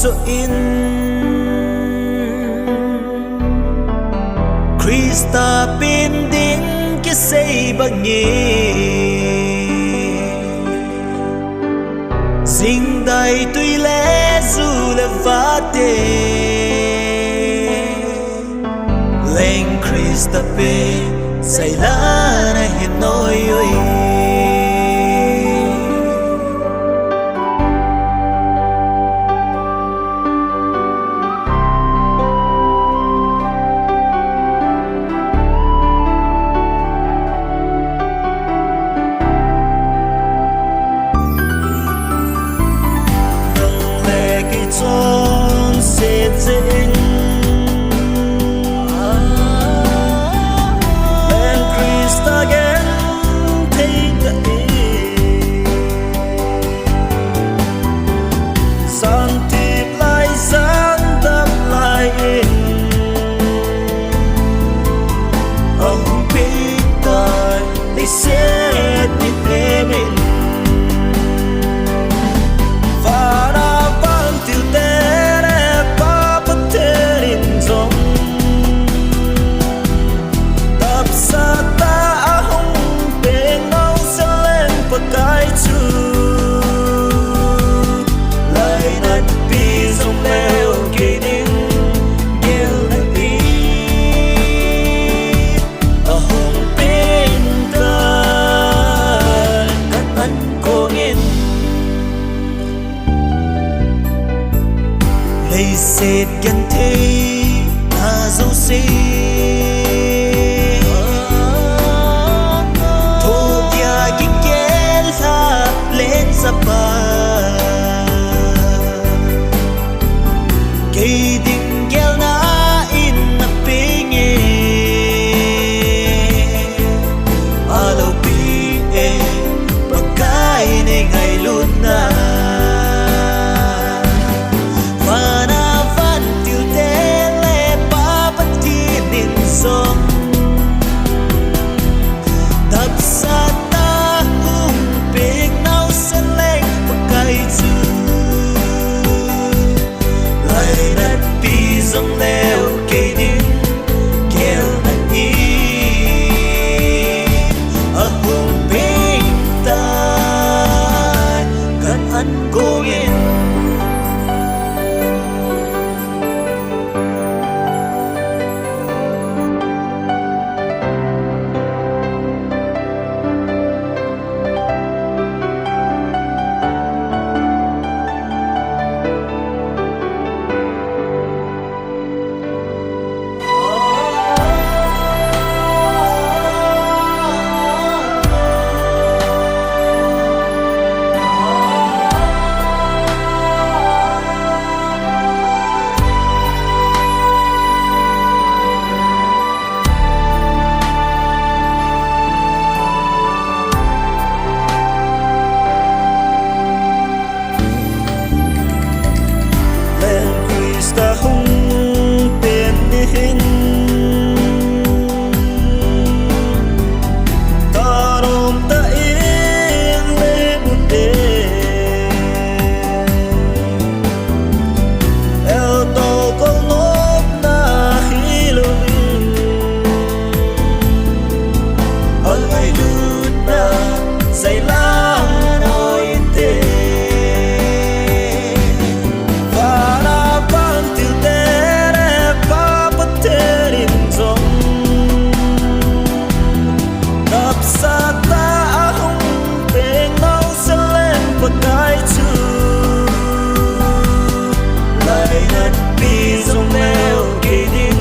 so in Krista pin đinh cái say bằng nhẹ Dinh đầy tuy lẽ dù là vã tê Lên Krista pin say lá na hin nói ơi Son sẽ dễ Lên Krista ghen thấy gãy San tiếp lại gian đâm lại Ông biết đời để sẽ đi về mình Hãy xét gần thế ta dấu xí Thô kia kinh kết là lên giáp bà Cây đình gheo na in na bê nghe A lâu bì ê bà cái này ngày luôn na Dòng leo cây đinh kêu nặng ý ở vùng bên ta gần ăn cô yên Hãy subscribe cho kênh Ghiền Mì Gõ để không bỏ lỡ những video hấp dẫn